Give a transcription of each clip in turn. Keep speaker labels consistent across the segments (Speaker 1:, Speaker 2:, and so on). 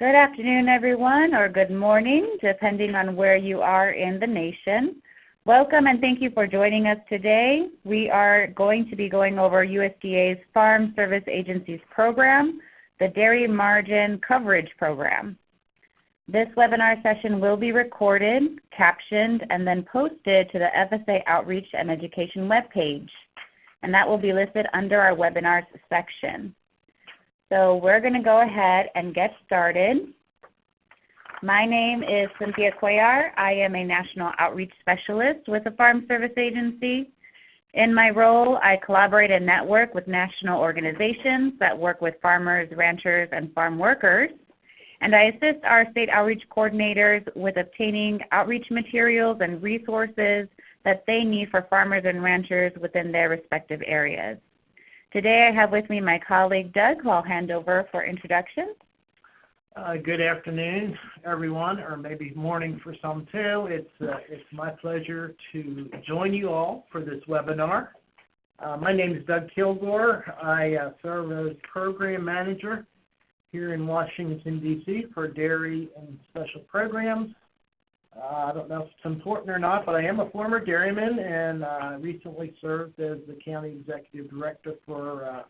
Speaker 1: Good afternoon, everyone, or good morning, depending on where you are in the nation. Welcome and thank you for joining us today. We are going to be going over USDA's Farm Service Agency's program, the Dairy Margin Coverage Program. This webinar session will be recorded, captioned, and then posted to the FSA Outreach and Education webpage, and that will be listed under our webinars section. So we're going to go ahead and get started. My name is Cynthia Cuellar. I am a National Outreach Specialist with the Farm Service Agency. In my role, I collaborate and network with national organizations that work with farmers, ranchers, and farm workers. And I assist our state outreach coordinators with obtaining outreach materials and resources that they need for farmers and ranchers within their respective areas. Today I have with me my colleague Doug, who I'll hand over for introductions.
Speaker 2: Good afternoon, everyone, or maybe morning for some too. It's my pleasure to join you all for this webinar. My name is Doug Kilgore. I serve as Program Manager here in Washington, D.C. for dairy and special programs. I don't know if it's important or not, but I am a former dairyman and recently served as the County Executive Director for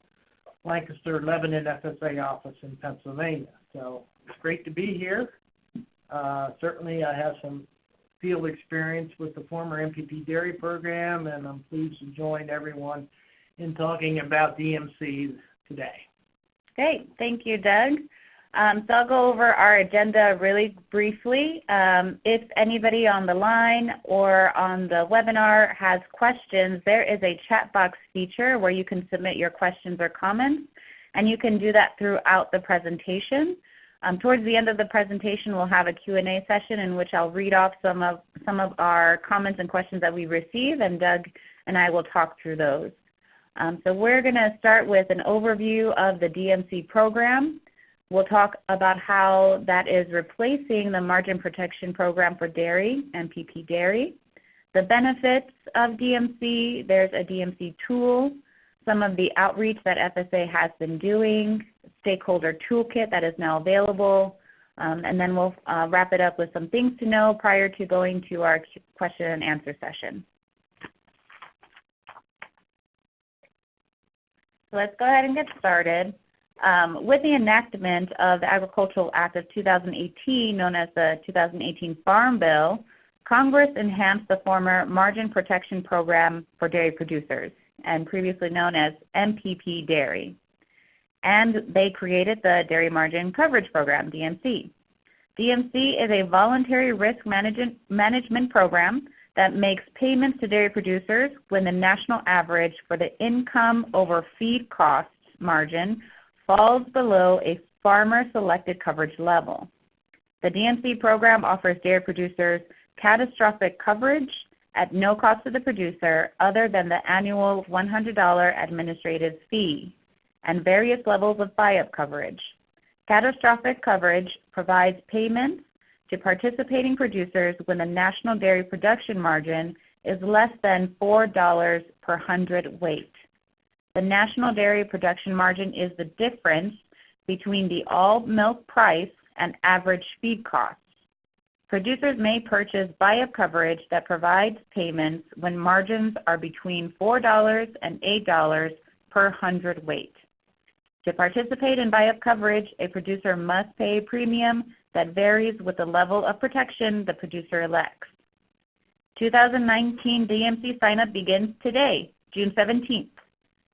Speaker 2: Lancaster Lebanon FSA office in Pennsylvania. So it's great to be here. Certainly I have some field experience with the former MPP dairy program, and I'm pleased to join everyone in talking about DMC today.
Speaker 1: Great. Thank you, Doug. So I'll go over our agenda really briefly. If anybody on the line or on the webinar has questions, there is a chat box feature where you can submit your questions or comments, and you can do that throughout the presentation. Towards the end of the presentation, we'll have a Q&A session in which I'll read off some of our comments and questions that we receive, and Doug and I will talk through those. So we're going to start with an overview of the DMC program. We'll talk about how that is replacing the Margin Protection Program for dairy, MPP dairy, the benefits of DMC, there's a DMC tool, some of the outreach that FSA has been doing, stakeholder toolkit that is now available, and then we'll wrap it up with some things to know prior to going to our question and answer session. So let's go ahead and get started. With the enactment of the Agricultural Act of 2018, known as the 2018 Farm Bill, Congress enhanced the former Margin Protection Program for dairy producers, and previously known as MPP Dairy. And they created the Dairy Margin Coverage Program, DMC. DMC is a voluntary risk management program that makes payments to dairy producers when the national average for the income over feed costs margin falls below a farmer-selected coverage level. The DMC program offers dairy producers catastrophic coverage at no cost to the producer other than the annual $100 administrative fee and various levels of buy-up coverage. Catastrophic coverage provides payments to participating producers when the national dairy production margin is less than $4 per hundredweight. The national dairy production margin is the difference between the all milk price and average feed costs. Producers may purchase buy-up coverage that provides payments when margins are between $4 and $8 per hundredweight. To participate in buy-up coverage, a producer must pay a premium that varies with the level of protection the producer elects. 2019 DMC sign-up begins today, June 17th.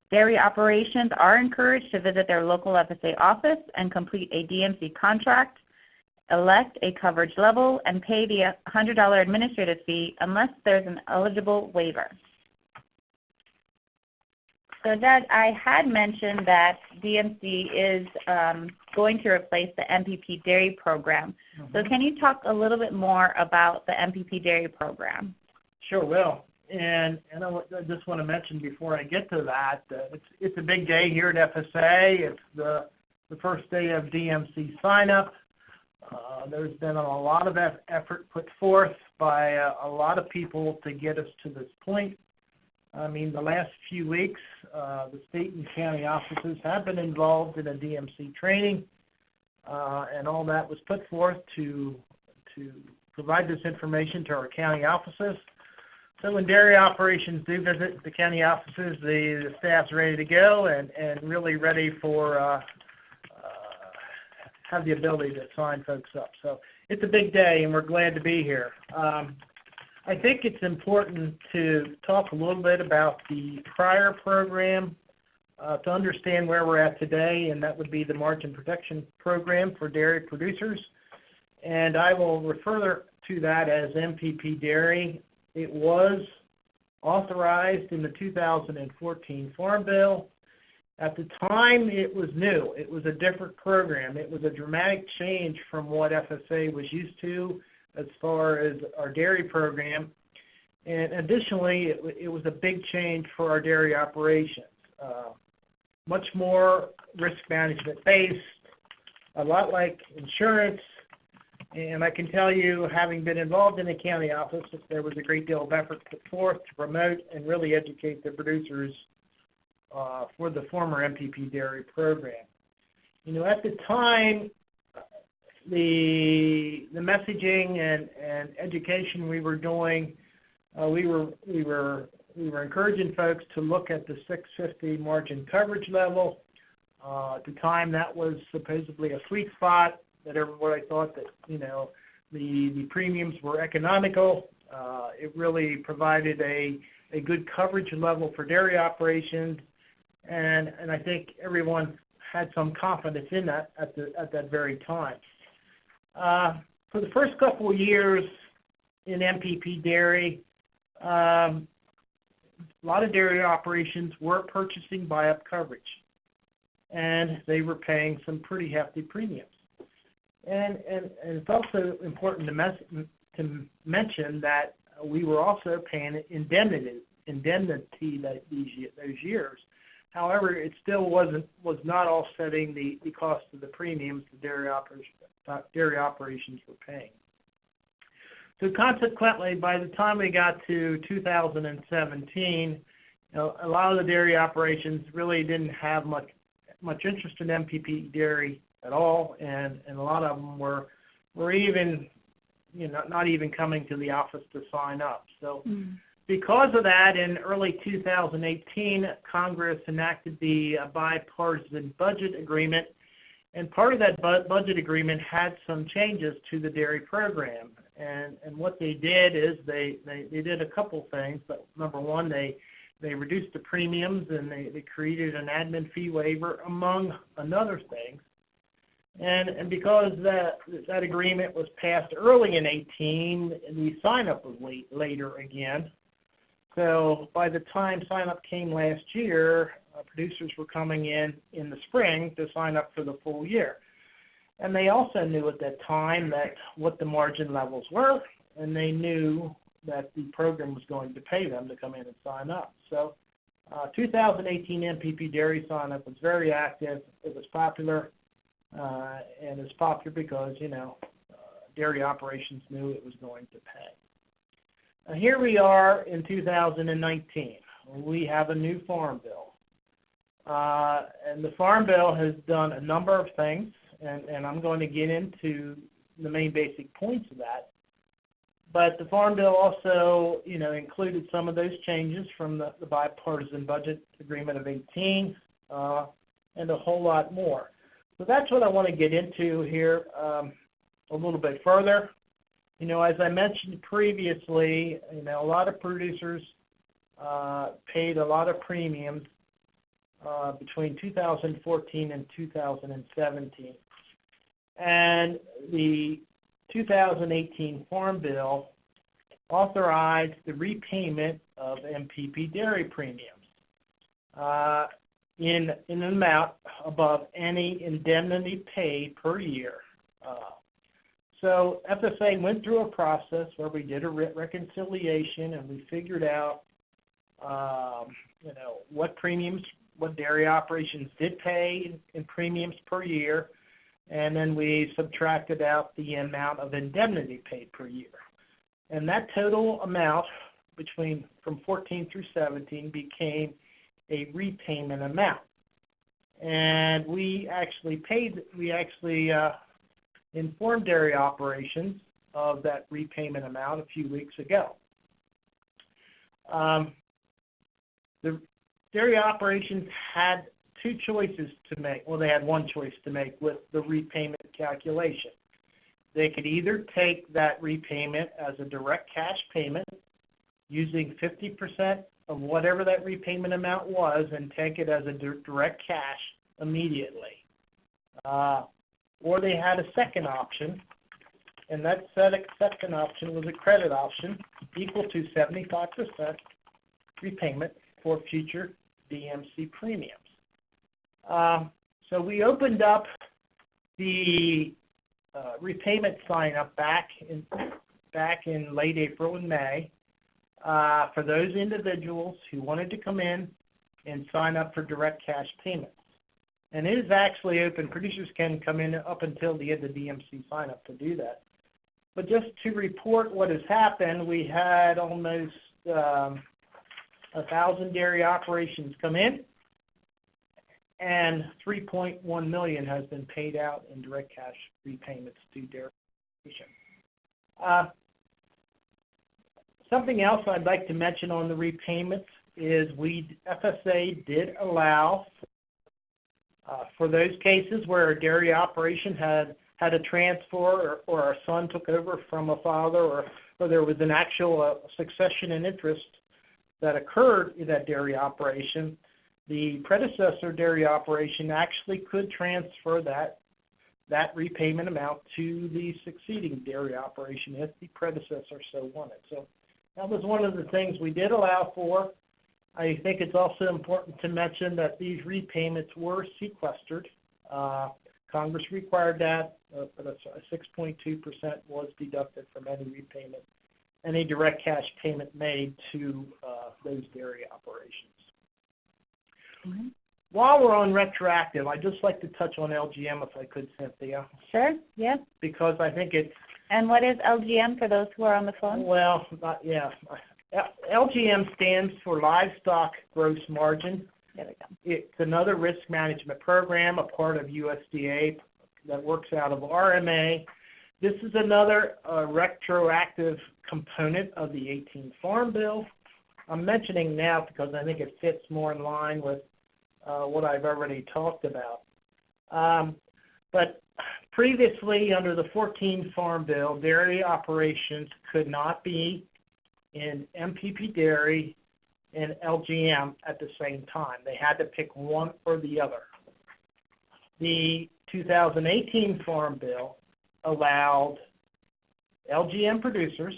Speaker 1: Dairy operations are encouraged to visit their local FSA office and complete a DMC contract, elect a coverage level, and pay the $100 administrative fee unless there's an eligible waiver. So Doug, I had mentioned that DMC is going to replace the MPP dairy program. So can you talk a little bit more about the MPP dairy program?
Speaker 2: Sure will. And I just want to mention before I get to that, it's a big day here at FSA. It's the first day of DMC sign-up. There's been a lot of effort put forth by a lot of people to get us to this point. I mean, the last few weeks, the state and county offices have been involved in a DMC training. and all that was put forth to provide this information to our county offices. So when dairy operations do visit the county offices, the staff's ready to go and really ready for have the ability to sign folks up. So it's a big day, and we're glad to be here. I think it's important to talk a little bit about the prior program to understand where we're at today, and that would be the Margin Protection Program for dairy producers. And I will refer to that as MPP Dairy. It was authorized in the 2014 Farm Bill. At the time, it was new. It was a different program. It was a dramatic change from what FSA was used to as far as our dairy program. And additionally, it was a big change for our dairy operations. Much more risk management based, a lot like insurance. And I can tell you, having been involved in the county office, there was a great deal of effort put forth to promote and really educate the producers for the former MPP Dairy program. You know, at the time, the messaging and education we were doing, we were encouraging folks to look at the 650 margin coverage level. At the time, that was supposedly a sweet spot. That everybody thought that, you know, the premiums were economical. It really provided a good coverage level for dairy operations, and I think everyone had some confidence in that at that very time. For the first couple of years in MPP Dairy, a lot of dairy operations were purchasing buy-up coverage, and they were paying some pretty hefty premiums. And it's also important to mention that we were also paying indemnity those years. However, it still was not offsetting the cost of the premiums the dairy operations were paying. So consequently, by the time we got to 2017, you know, a lot of the dairy operations really didn't have much interest in MPP Dairy at all, and a lot of them were even, you know, not even coming to the office to sign up. So because of that, in early 2018, Congress enacted the bipartisan budget agreement, and part of that budget agreement had some changes to the dairy program. And what they did is they did a couple things. But number one, they reduced the premiums, and they created an admin fee waiver, among other things. And because that agreement was passed early in 18, the sign-up was later again. So by the time sign-up came last year, producers were coming in the spring to sign up for the full year. And they also knew at that time that what the margin levels were, and they knew that the program was going to pay them to come in and sign up. So 2018 MPP Dairy sign-up was very active. It was popular. And it's popular because, you know, dairy operations knew it was going to pay. Here we are in 2019. We have a new Farm Bill. And the Farm Bill has done a number of things, and I'm going to get into the main basic points of that. But the Farm Bill also, you know, included some of those changes from the bipartisan budget agreement of 18 and a whole lot more. So that's what I want to get into here a little bit further. You know, as I mentioned previously, you know, a lot of producers paid a lot of premiums between 2014 and 2017. And the 2018 Farm Bill authorized the repayment of MPP dairy premiums in an amount above any indemnity paid per year. So FSA went through a process where we did a reconciliation, and we figured out, you know, what dairy operations did pay in premiums per year, and then we subtracted out the amount of indemnity paid per year. And that total amount from 14 through 17 became a repayment amount. and we actually informed dairy operations of that repayment amount a few weeks ago. The dairy operations had two choices to make. Well, they had one choice to make with the repayment calculation. They could either take that repayment as a direct cash payment using 50% of whatever that repayment amount was and take it as a direct cash immediately. Or they had a second option, and that second option was a credit option equal to 75% repayment for future DMC premiums. So we opened up the repayment sign-up back in late April and May for those individuals who wanted to come in and sign up for direct cash payments. And it is actually open. Producers can come in up until the end of DMC sign-up to do that. But just to report what has happened, we had almost 1,000 dairy operations come in, and $3.1 million has been paid out in direct cash repayments to dairy operations. Something else I'd like to mention on the repayments is FSA did allow for those cases where a dairy operation had a transfer or a son took over from a father, or there was an actual succession in interest that occurred in that dairy operation, the predecessor dairy operation actually could transfer that repayment amount to the succeeding dairy operation if the predecessor so wanted. So that was one of the things we did allow for. I think it's also important to mention that these repayments were sequestered. Congress required that, but a 6.2% was deducted from any direct cash payment made to those dairy operations. Mm-hmm. While we're on retroactive, I'd just like to touch on LGM if I could, Cynthia.
Speaker 1: Sure, yes.
Speaker 2: Because I think it's...
Speaker 1: And what is LGM for those who are on the phone?
Speaker 2: Well, LGM stands for Livestock Gross Margin.
Speaker 1: There we go.
Speaker 2: It's another risk management program, a part of USDA that works out of RMA. This is another retroactive component of the 18 Farm Bill. I'm mentioning now because I think it fits more in line with what I've already talked about. But previously, under the 14 Farm Bill, dairy operations could not be in MPP dairy and LGM at the same time. They had to pick one or the other. The 2018 Farm Bill allowed LGM producers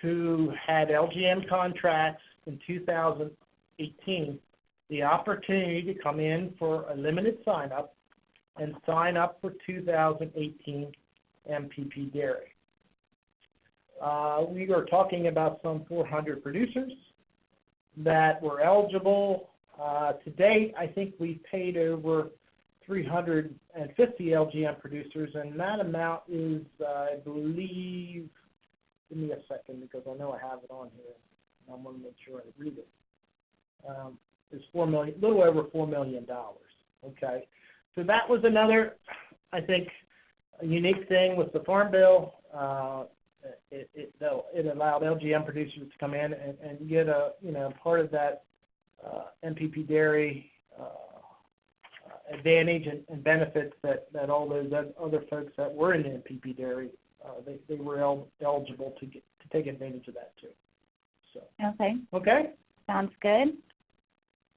Speaker 2: who had LGM contracts in 2018 the opportunity to come in for a limited sign-up and sign up for 2018 MPP dairy. We are talking about some 400 producers that were eligible. To date, I think we paid over 350 LGM producers, and that amount is, I believe, give me a second because I know I have it on here. I want to make sure I read it. It's $4 million, a little over $4 million. Okay, so that was another, I think, a unique thing with the Farm Bill. It allowed LGM producers to come in and get a part of that MPP dairy advantage and benefits that all those other folks that were in the MPP dairy they were eligible to take advantage of that too. So okay,
Speaker 1: sounds good.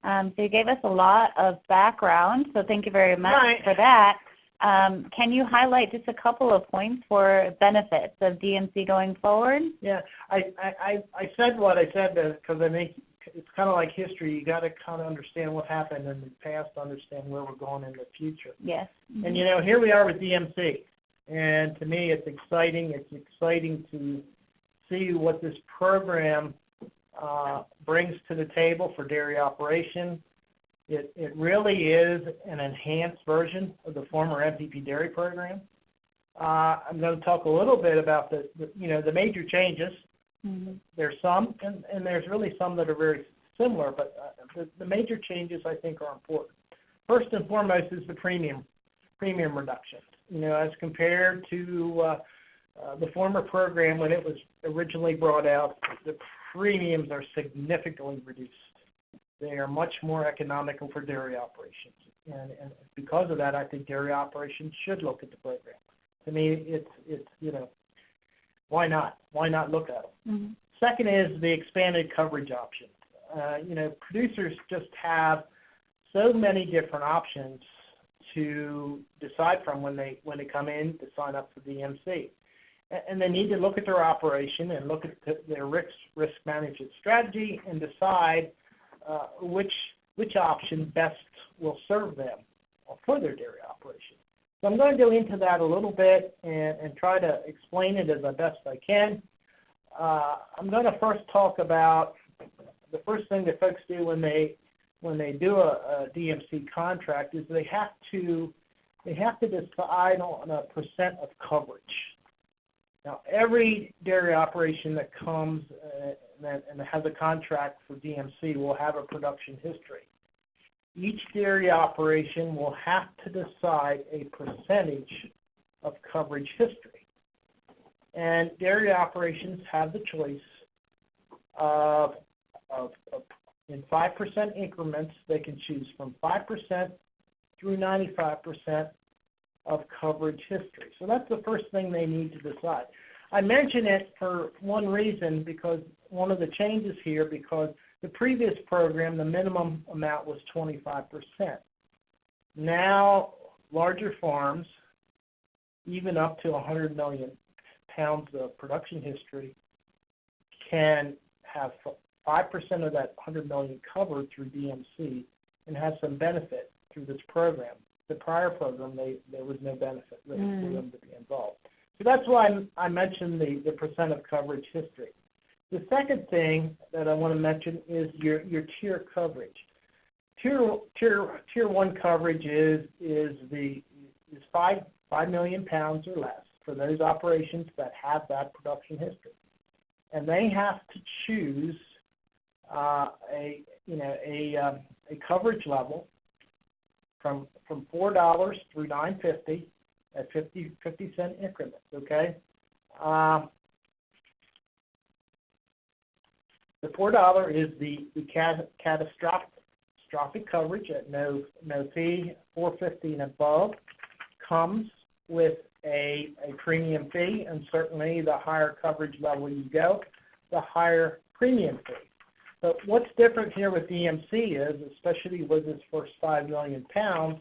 Speaker 1: So you gave us a lot of background, so thank you very much for that. Can you highlight just a couple of points for benefits of DMC going forward?
Speaker 2: Yeah, I said what I said because I think it's kind of like history. You got to kind of understand what happened in the past to understand where we're going in the future.
Speaker 1: Yes. Mm-hmm.
Speaker 2: And here we are with DMC, and to me it's exciting. It's exciting to see what this program brings to the table for dairy operation. It really is an enhanced version of the former MPP dairy program. I'm going to talk a little bit about the major changes. Mm-hmm. There's some, and there's really some that are very similar, but the major changes I think are important. First and foremost is the premium reduction. As compared to the former program when it was originally brought out, the premiums are significantly reduced. They are much more economical for dairy operations. And because of that, I think dairy operations should look at the program. To me, it's why not? Why not look at them? Mm-hmm. Second is the expanded coverage option. Producers just have so many different options to decide from when they come in to sign up for DMC. And they need to look at their operation and look at their risk management strategy and decide which option best will serve them for their dairy operation. So I'm going to go into that a little bit and try to explain it as best I can. I'm going to first talk about the first thing that folks do when they do a DMC contract is they have to decide on a percent of coverage. Now, every dairy operation that comes and has a contract for DMC will have a production history. Each dairy operation will have to decide a percentage of coverage history. And dairy operations have the choice of in 5% increments. They can choose from 5% through 95% of coverage history. So that's the first thing they need to decide. I mention it for one reason, because one of the changes here, because the previous program, the minimum amount was 25%. Now, larger farms, even up to 100 million pounds of production history, can have 5% of that 100 million covered through DMC and have some benefit through this program. The prior program, there was no benefit really for them to be involved. So that's why I mentioned the percent of coverage history. The second thing that I want to mention is your tier coverage. Tier 1 coverage is 5 million pounds or less for those operations that have that production history, and they have to choose a coverage level from $4 through $9.50 at 50-cent increments. Okay. The $4 is the catastrophic coverage at no fee. $4.50 and above comes with a premium fee, and certainly the higher coverage level you go, the higher premium fee. But what's different here with DMC is, especially with this first 5 million pounds,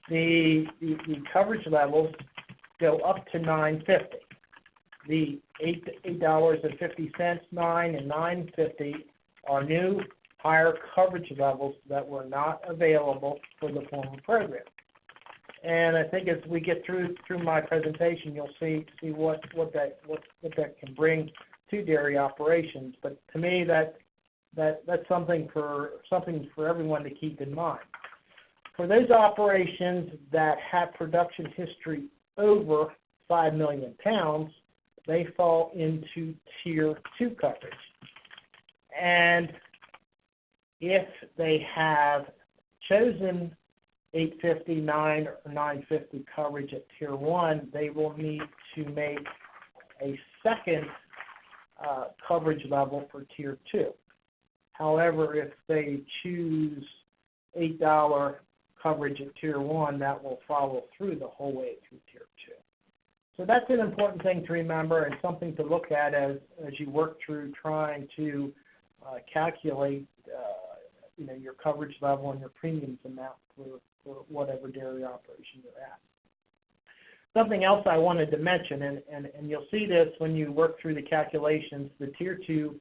Speaker 2: the coverage levels go up to $9.50. The $8.50, $9 and $9.50 are new higher coverage levels that were not available for the former program. And I think as we get through my presentation, you'll see what that can bring to dairy operations. But to me, that's something for everyone to keep in mind. For those operations that have production history over 5 million pounds, they fall into Tier 2 coverage. And if they have chosen 8.50, 9, or 9.50 coverage at Tier 1, they will need to make a second coverage level for Tier 2. However, if they choose $8 coverage at Tier 1, that will follow through the whole way through Tier 2. So that's an important thing to remember and something to look at as you work through trying to calculate your coverage level and your premiums amount for whatever dairy operation you're at. Something else I wanted to mention, and you'll see this when you work through the calculations, the Tier 2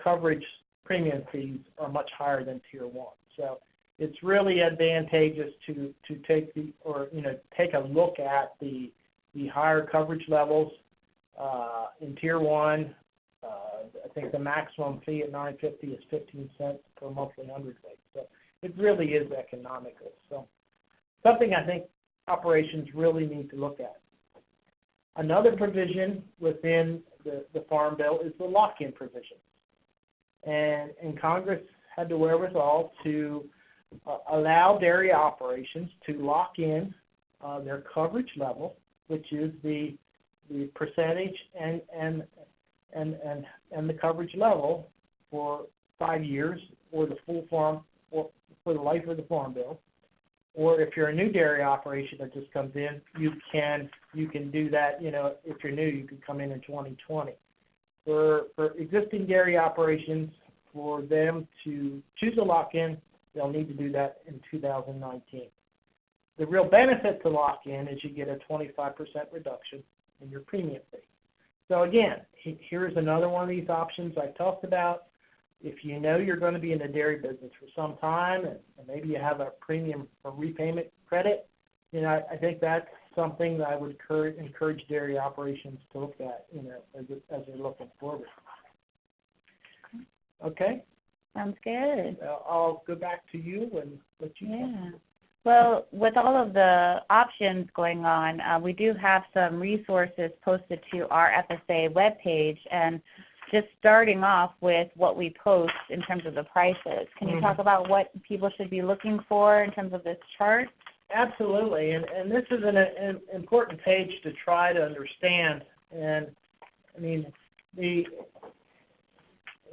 Speaker 2: coverage premium fees are much higher than Tier 1. So it's really advantageous to take a look at the higher coverage levels in Tier 1. I think the maximum fee at $9.50 is 15 cents per monthly hundredweight. So it really is economical. So something I think operations really need to look at. Another provision within the Farm Bill is the lock-in provision. And Congress had the wherewithal to allow dairy operations to lock in their coverage level, which is the percentage and the coverage level for 5 years or the full farm or for the life of the farm bill. Or if you're a new dairy operation that just comes in, you can do that. You know, if you're new, you could come in 2020. For existing dairy operations, for them to choose a lock-in, they'll need to do that in 2019. The real benefit to lock-in is you get a 25% reduction in your premium fee. So again, here's another one of these options I talked about. If you know you're going to be in the dairy business for some time, and maybe you have a premium or repayment credit, you know, I think that's something that I would encourage dairy operations to look at, you know, as they're looking forward. Okay.
Speaker 1: Sounds good.
Speaker 2: I'll go back to you and let you know.
Speaker 1: Well, with all of the options going on, we do have some resources posted to our FSA webpage, and just starting off with what we post in terms of the prices. Can you talk about what people should be looking for in terms of this chart?
Speaker 2: Absolutely, and this is an important page to try to understand. And I mean, in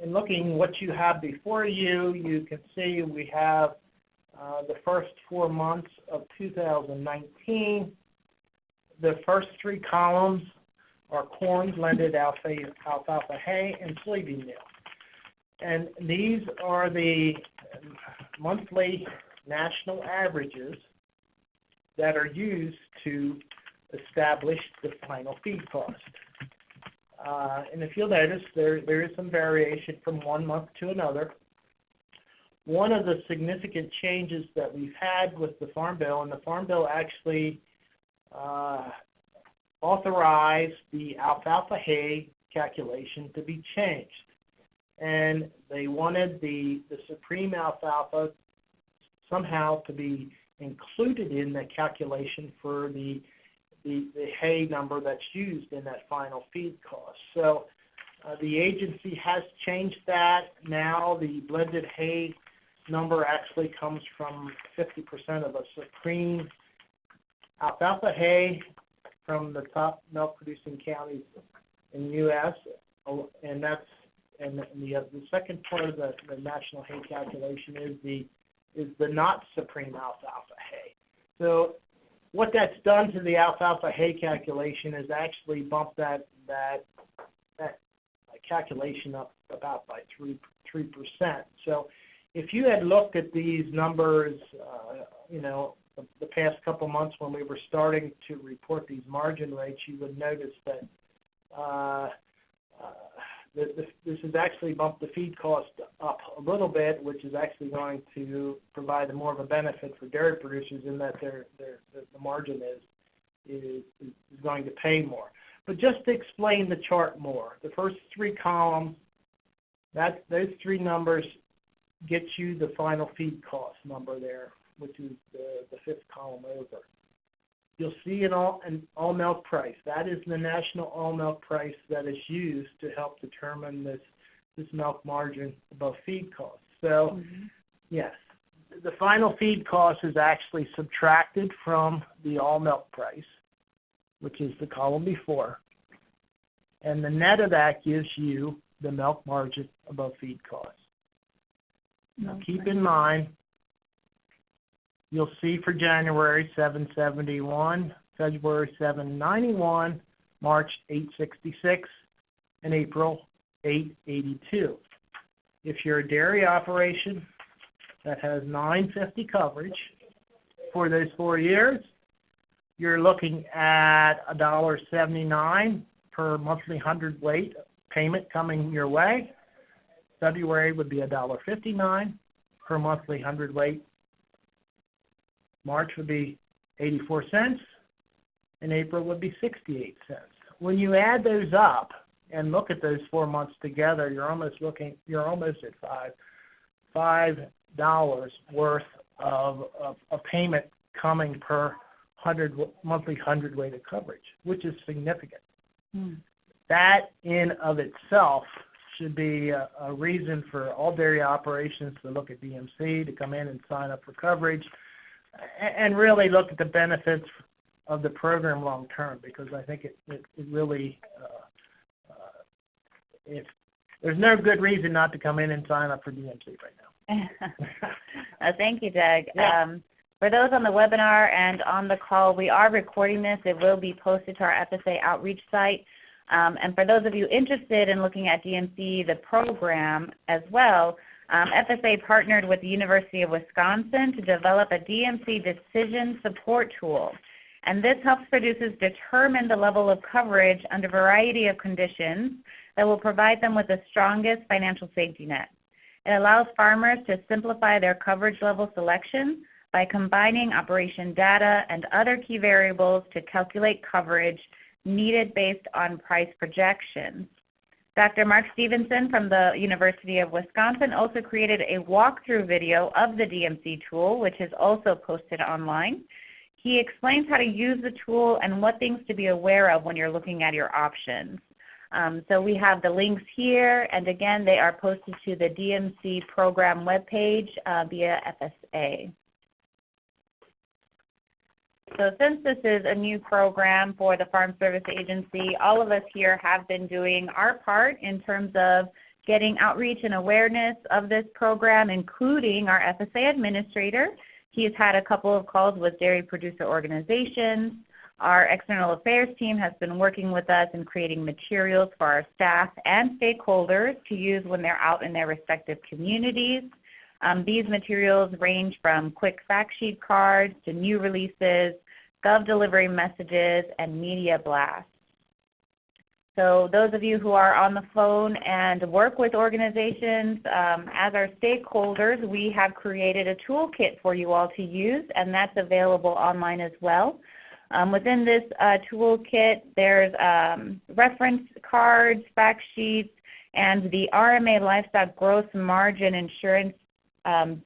Speaker 2: looking what you have before you, you can see we have the first 4 months of 2019. The first 3 columns are corn, blended alfalfa hay, and soybean meal. And these are the monthly national averages that are used to establish the final feed cost. And if you'll notice, there is some variation from one month to another. One of the significant changes that we've had with the Farm Bill, and the Farm Bill actually authorized the alfalfa hay calculation to be changed. And they wanted the supreme alfalfa somehow to be included in the calculation for the hay number that's used in that final feed cost. So the agency has changed that. Now the blended hay number actually comes from 50% of a supreme alfalfa hay from the top milk producing counties in the U.S. And that's the second part of the national hay calculation is the not supreme alfalfa hay. So what that's done to the alfalfa hay calculation is actually bumped that calculation up about by 3%. So if you had looked at these numbers, you know, the past couple months when we were starting to report these margin rates, you would notice that this has actually bumped the feed cost up a little bit, which is actually going to provide more of a benefit for dairy producers in that the margin is going to pay more. But just to explain the chart more, the first 3 columns, those 3 numbers get you the final feed cost number there, which is the 5th column over. You'll see an all milk price. That is the national all milk price that is used to help determine this milk margin above feed cost. So, yes, the final feed cost is actually subtracted from the all milk price, which is the column before, and the net of that gives you the milk margin above feed cost. Now, keep in mind, you'll see for January $7.71, February $7.91, March $8.66, and April $8.82. If you're a dairy operation that has $9.50 coverage for those 4 years, you're looking at $1.79 per monthly hundredweight payment coming your way. February would be $1.59 per monthly hundredweight. March would be 84 cents, and April would be 68 cents. When you add those up and look at those 4 months together, you're almost at $5 worth of a payment coming per monthly hundredweight of coverage, which is significant. That in of itself should be a reason for all dairy operations to look at DMC, to come in and sign up for coverage, and really look at the benefits of the program long term, because I think it really, if there's no good reason not to come in and sign up for DMC right now.
Speaker 1: Thank you, Doug.
Speaker 2: Yeah.
Speaker 1: For those on the webinar and on the call, we are recording this. It will be posted to our FSA outreach site. And for those of you interested in looking at DMC, the program as well, FSA partnered with the University of Wisconsin to develop a DMC decision support tool. And this helps producers determine the level of coverage under a variety of conditions that will provide them with the strongest financial safety net. It allows farmers to simplify their coverage level selection by combining operation data and other key variables to calculate coverage needed based on price projections. Dr. Mark Stevenson from the University of Wisconsin also created a walkthrough video of the DMC tool, which is also posted online. He explains how to use the tool and what things to be aware of when you're looking at your options. So we have the links here, and again, they are posted to the DMC program webpage via FSA. So since this is a new program for the Farm Service Agency, all of us here have been doing our part in terms of getting outreach and awareness of this program, including our FSA administrator. He's had a couple of calls with dairy producer organizations. Our external affairs team has been working with us in creating materials for our staff and stakeholders to use when they're out in their respective communities. These materials range from quick fact sheet cards to new releases, gov delivery messages, and media blasts. So those of you who are on the phone and work with organizations, as our stakeholders, we have created a toolkit for you all to use, and that's available online as well. Within this toolkit, there's reference cards, fact sheets, and the RMA Livestock Gross Margin Insurance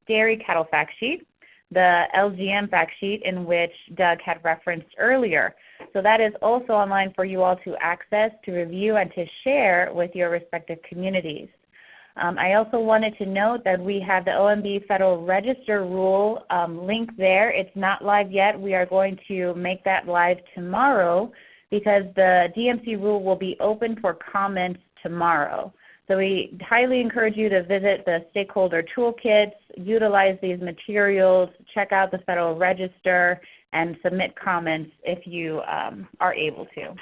Speaker 1: Dairy Cattle Fact Sheet, the LGM fact sheet in which Doug had referenced earlier. So that is also online for you all to access, to review, and to share with your respective communities. I also wanted to note that we have the OMB Federal Register rule link there. It's not live yet. We are going to make that live tomorrow because the DMC rule will be open for comments tomorrow. So we highly encourage you to visit the stakeholder toolkits, utilize these materials, check out the Federal Register, and submit comments if you are able to.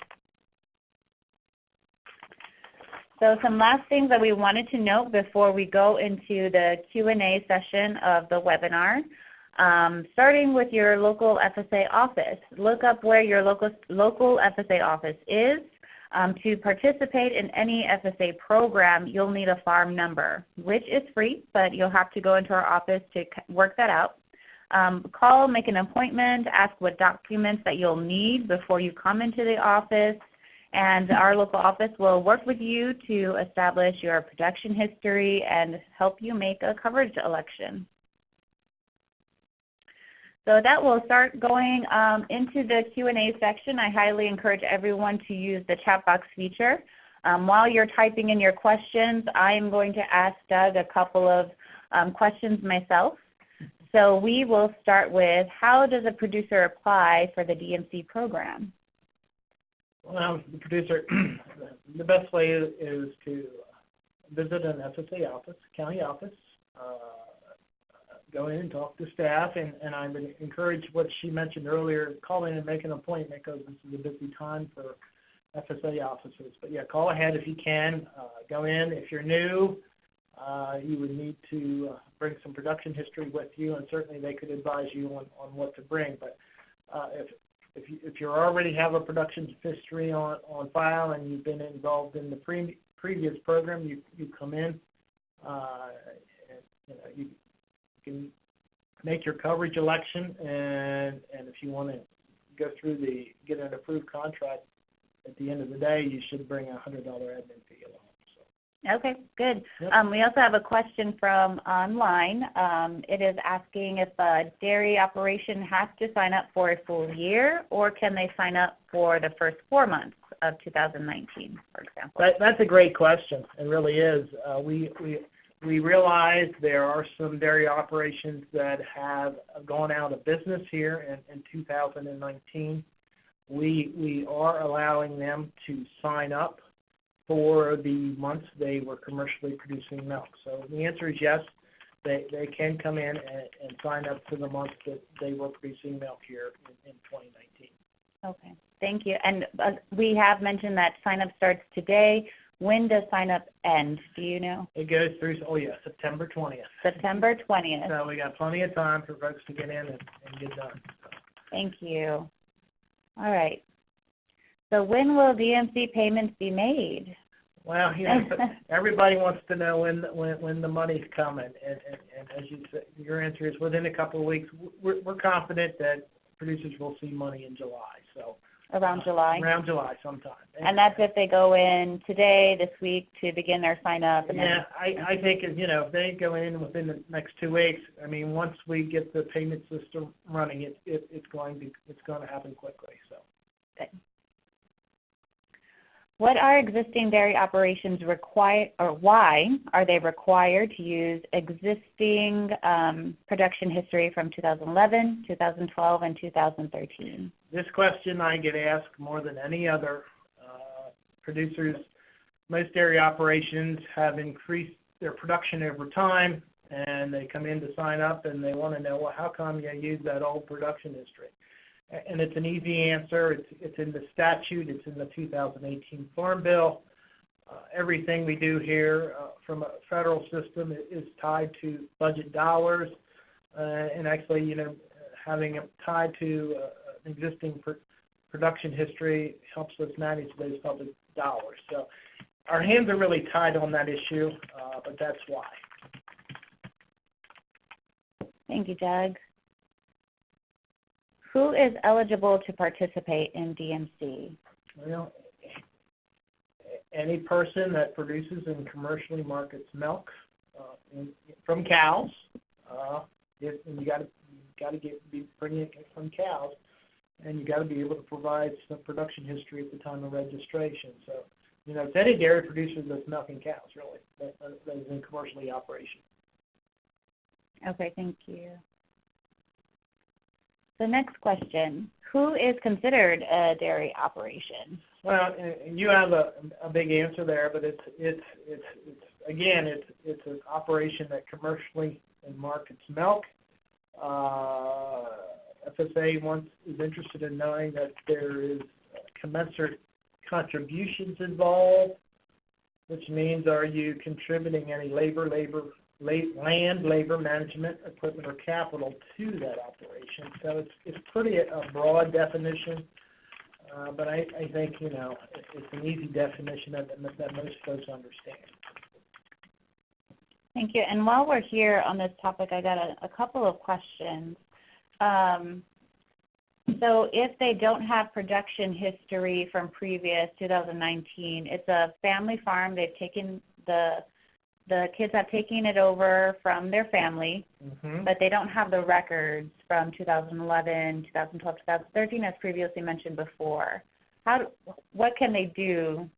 Speaker 1: So some last things that we wanted to note before we go into the Q&A session of the webinar. Starting with your local FSA office. Look up where your local FSA office is. To participate in any FSA program, you'll need a farm number, which is free, but you'll have to go into our office to work that out. Call, make an appointment, ask what documents that you'll need before you come into the office, and our local office will work with you to establish your production history and help you make a coverage election. So that will start going into the Q&A section. I highly encourage everyone to use the chat box feature. While you're typing in your questions, I am going to ask Doug a couple of questions myself. So we will start with, how does a producer apply for the DMC program?
Speaker 2: Well, the producer, the best way is to visit an FSA office, county office, go in and talk to staff, and I would encourage what she mentioned earlier, call in and make an appointment because this is a busy time for FSA offices. But yeah, call ahead if you can. Go in. If you're new, you would need to bring some production history with you, and certainly they could advise you on what to bring. But if you already have a production history on file and you've been involved in the previous program, you come in, you can make your coverage election, and if you want to go through get an approved contract, at the end of the day, you should bring a $100 admin fee along. So.
Speaker 1: Okay, good.
Speaker 2: Yep.
Speaker 1: We also have a question from online. It is asking if a dairy operation has to sign up for a full year, or can they sign up for the first 4 months of 2019, for example?
Speaker 2: That's a great question. It really is. We realize there are some dairy operations that have gone out of business here in 2019. We are allowing them to sign up for the months they were commercially producing milk. So the answer is yes, they can come in and sign up for the months that they were producing milk here in 2019.
Speaker 1: Okay, thank you. And we have mentioned that sign-up starts today. When does sign-up end? Do you know?
Speaker 2: It goes through, September 20th.
Speaker 1: September 20th.
Speaker 2: So we got plenty of time for folks to get in and get done.
Speaker 1: Thank you. All right. So when will DMC payments be made?
Speaker 2: Well, everybody wants to know when the money's coming, and as you said, your answer is within a couple of weeks. We're confident that producers will see money in July. So
Speaker 1: around July.
Speaker 2: Around July sometime.
Speaker 1: And that's if they go in today, this week, to begin their sign up. And
Speaker 2: yeah, I think if they go in within the next 2 weeks, I mean, once we get the payment system running, it's going to happen quickly. So.
Speaker 1: Okay. What are existing dairy operations require, or why are they required to use existing production history from 2011, 2012, and 2013?
Speaker 2: This question I get asked more than any other. Producers, most dairy operations have increased their production over time, and they come in to sign up, and they want to know, well, how come you use that old production history? And it's an easy answer. It's in the statute. It's in the 2018 Farm Bill. Everything we do here from a federal system is tied to budget dollars, and actually, having it tied to existing production history helps us manage those public dollars. So our hands are really tied on that issue, but that's why.
Speaker 1: Thank you, Doug. Who is eligible to participate in DMC?
Speaker 2: Well, any person that produces and commercially markets milk from cows. And you got to be bringing it from cows, and you got to be able to provide some production history at the time of registration. So, it's any dairy producer that's milking cows, really, that is in commercially operation.
Speaker 1: Okay, thank you. The next question, who is considered a dairy operation?
Speaker 2: Well, you have a big answer there, but it's an operation that commercially markets milk. FSA is interested in knowing that there is commensurate contributions involved, which means are you contributing any land, labor, management, equipment, or capital to that operation. So it's pretty a broad definition, but I think it's an easy definition that most folks understand.
Speaker 1: Thank you. And while we're here on this topic, I got a couple of questions. So if they don't have production history from previous 2019, it's a family farm. They've taken the kids have taken it over from their family, but they don't have the records from 2011, 2012, 2013, as previously mentioned before. What can they do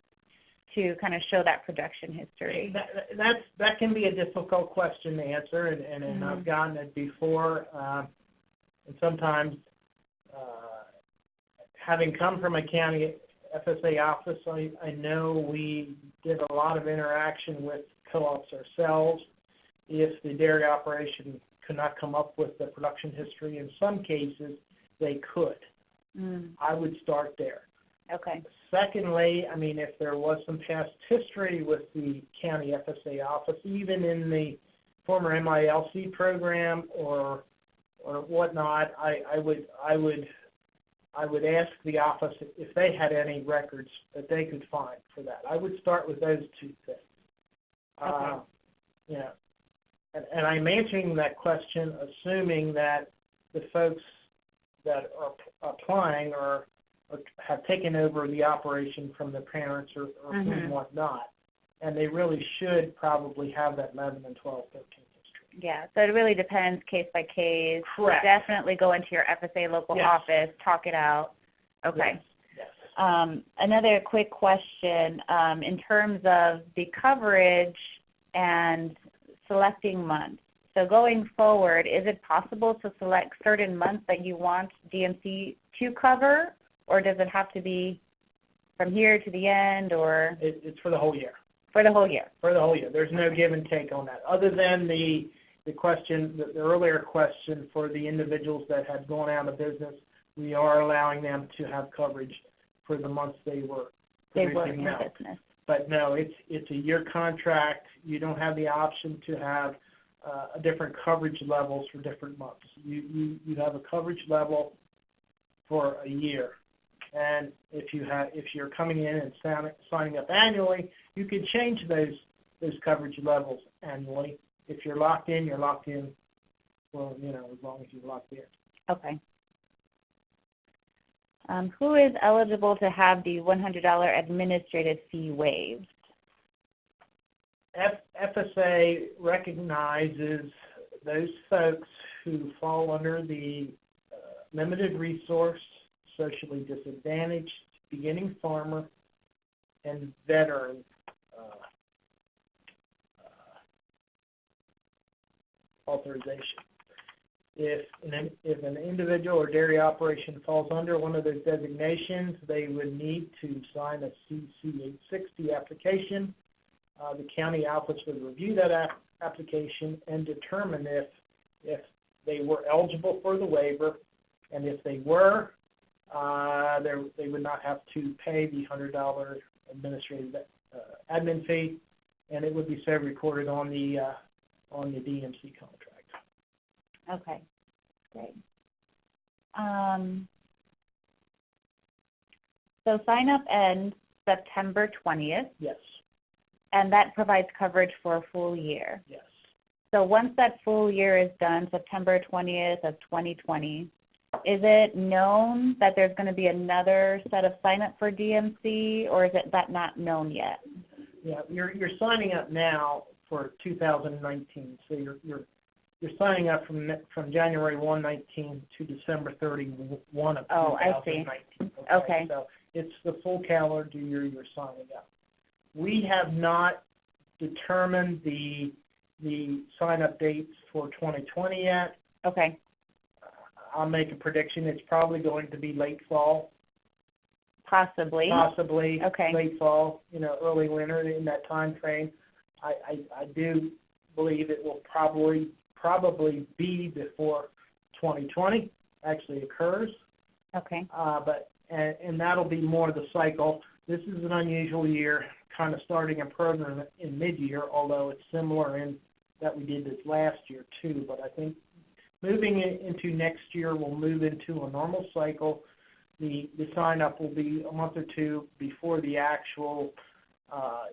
Speaker 1: to kind of show that production history?
Speaker 2: That can be a difficult question to answer, and I've gotten it before. And sometimes, having come from a county FSA office, I know we did a lot of interaction with co-ops ourselves. If the dairy operation could not come up with the production history, in some cases they could. I would start there.
Speaker 1: Okay.
Speaker 2: Secondly, if there was some past history with the county FSA office, even in the former MILC program or whatnot, I would ask the office if they had any records that they could find for that. I would start with those two things.
Speaker 1: Okay.
Speaker 2: And I'm answering that question assuming that the folks that are applying or have taken over the operation from their parents or whatnot, and they really should probably have that 11 and 12, 13 history.
Speaker 1: Yeah, so it really depends case by case.
Speaker 2: Correct.
Speaker 1: Definitely go into your FSA local office, talk it out. Okay.
Speaker 2: Yes.
Speaker 1: Another quick question in terms of the coverage and selecting months. So going forward, is it possible to select certain months that you want DMC to cover, or does it have to be from here to the end, or?
Speaker 2: It's for the whole year.
Speaker 1: For the whole year.
Speaker 2: For the whole year. There's no give and take on that. Other than the question, the earlier question for the individuals that had gone out of business, we are allowing them to have coverage for the months they were producing milk.
Speaker 1: Business.
Speaker 2: But no, it's a year contract. You don't have the option to have different coverage levels for different months. You have a coverage level for a year. And if you're coming in and signing up annually, you can change those coverage levels annually. If you're locked in, you're locked in. Well, as long as you're locked in.
Speaker 1: Okay. Who is eligible to have the $100 administrative fee waived?
Speaker 2: FSA recognizes those folks who fall under the limited resource, socially disadvantaged, beginning farmer, and veteran authorization. If an individual or dairy operation falls under one of those designations, they would need to sign a CC-860 application. The county office would review that application and determine if they were eligible for the waiver, and if they were, they would not have to pay the $100 administrative admin fee, and it would be so recorded on the DMC contract.
Speaker 1: Okay, great. So sign up ends September 20th.
Speaker 2: Yes.
Speaker 1: And that provides coverage for a full year.
Speaker 2: Yes.
Speaker 1: So once that full year is done, September 20th of 2020, is it known that there's going to be another set of sign up for DMC, or is that not known yet?
Speaker 2: Yeah, you're signing up now for 2019. So you're signing up from January 1, 19 to December 31 of 2019.
Speaker 1: Oh, I see. Okay.
Speaker 2: So it's the full calendar year you're signing up. We have not determined the sign-up dates for 2020 yet.
Speaker 1: Okay.
Speaker 2: I'll make a prediction. It's probably going to be late fall.
Speaker 1: Possibly.
Speaker 2: Okay. Late fall, early winter, in that time frame. I do believe it will probably be before 2020 actually occurs.
Speaker 1: Okay.
Speaker 2: And that'll be more the cycle. This is an unusual year, kind of starting a program in mid-year, although it's similar in that we did this last year too. But I think moving into next year, we'll move into a normal cycle. The sign-up will be a month or two before the actual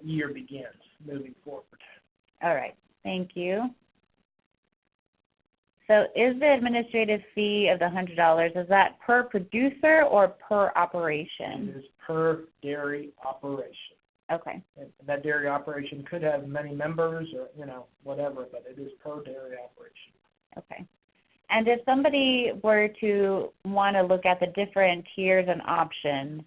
Speaker 2: year begins moving forward.
Speaker 1: All right. Thank you. So is the administrative fee of the $100, is that per producer or per operation?
Speaker 2: It is per dairy operation.
Speaker 1: Okay.
Speaker 2: And that dairy operation could have many members or, whatever, but it is per dairy operation.
Speaker 1: Okay. And if somebody were to want to look at the different tiers and options,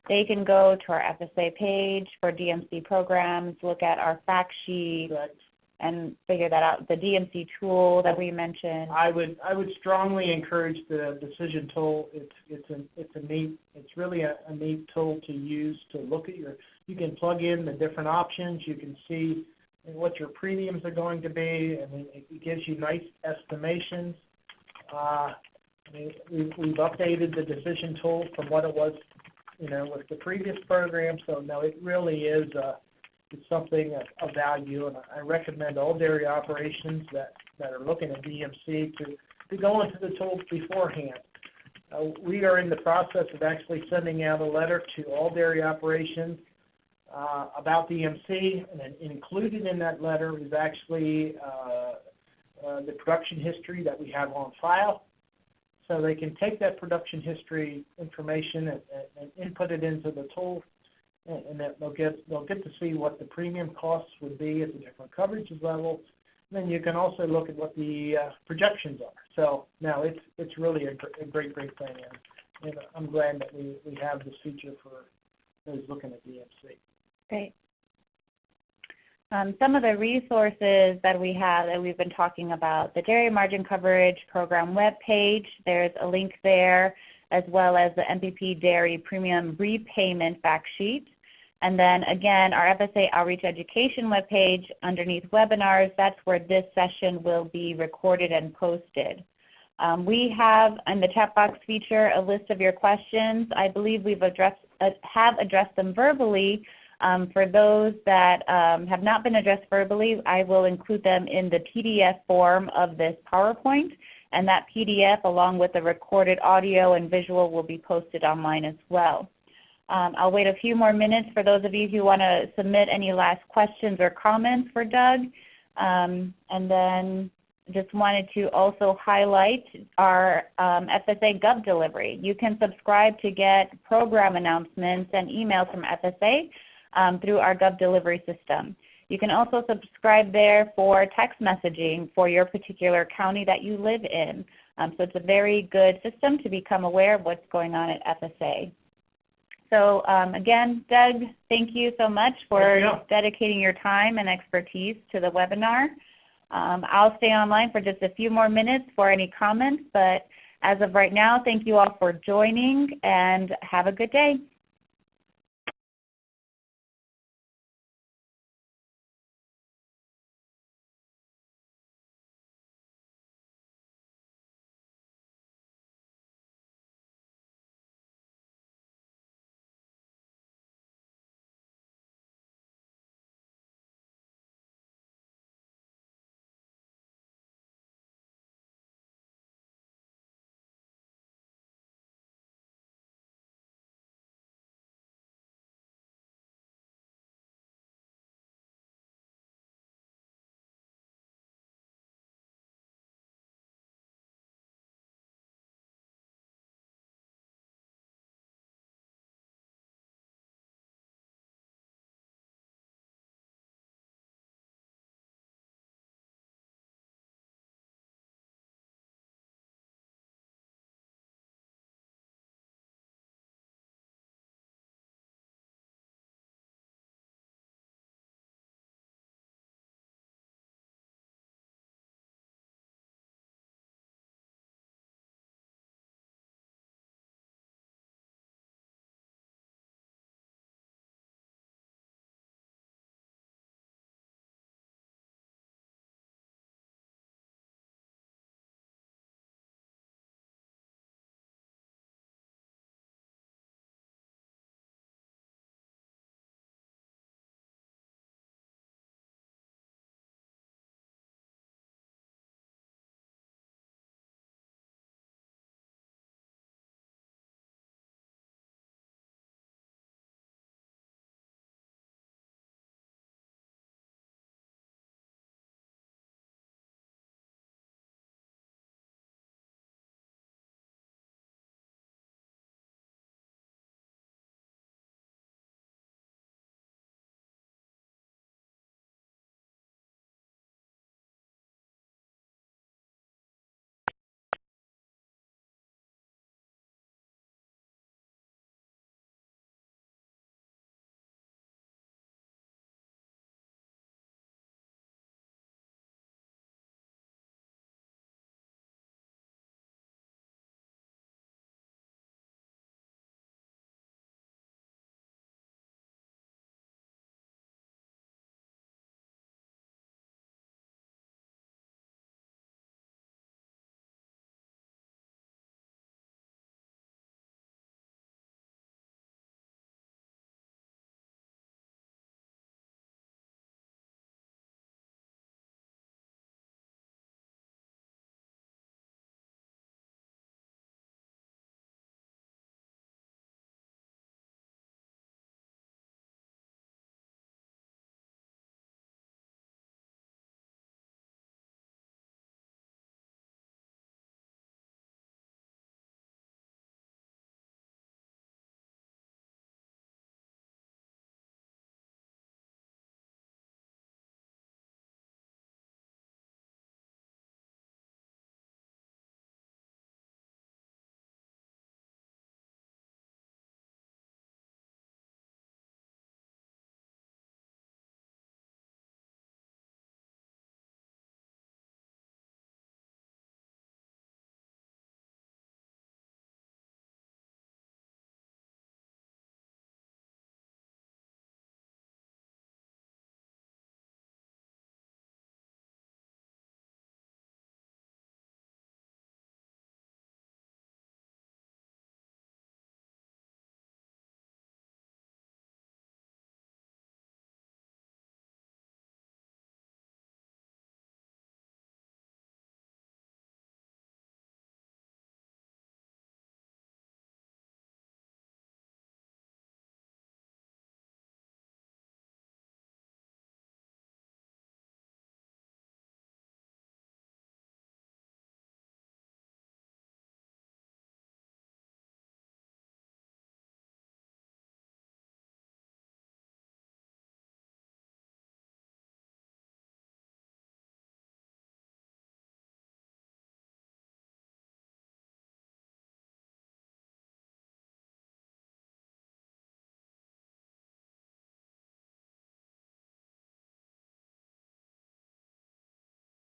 Speaker 1: they can go to our FSA page for DMC programs, look at our fact sheet,
Speaker 2: Correct.
Speaker 1: And figure that out. The DMC tool that we mentioned.
Speaker 2: I would strongly encourage the decision tool. It's really a neat tool to use to look at you can plug in the different options. You can see what your premiums are going to be, and it gives you nice estimations. We've updated the decision tool from what it was, with the previous program. So no, it really is it's something of value, and I recommend all dairy operations that are looking at DMC to go into the tool beforehand. We are in the process of actually sending out a letter to all dairy operations about DMC, and included in that letter is actually the production history that we have on file. So they can take that production history information and input it into the tool, and they'll get to see what the premium costs would be at the different coverage levels. And then you can also look at what the projections are. So now it's really a great thing. and I'm glad that we have this feature for those looking at DMC.
Speaker 1: Great. Some of the resources that we have that we've been talking about, the Dairy Margin Coverage Program webpage, there's a link there, as well as the MPP Dairy Premium Repayment Fact Sheet. And then again, our FSA Outreach Education webpage underneath webinars, that's where this session will be recorded and posted. We have in the chat box feature a list of your questions. I believe we've have addressed them verbally. For those that have not been addressed verbally, I will include them in the PDF form of this PowerPoint, and that PDF along with the recorded audio and visual will be posted online as well. I'll wait a few more minutes for those of you who want to submit any last questions or comments for Doug. And then just wanted to also highlight our FSA Gov delivery. You can subscribe to get program announcements and emails from FSA through our Gov delivery system. You can also subscribe there for text messaging for your particular county that you live in. So it's a very good system to become aware of what's going on at FSA. So again, Doug, thank you so much for dedicating your time and expertise to the webinar. I'll stay online for just a few more minutes for any comments, but as of right now, thank you all for joining and have a good day.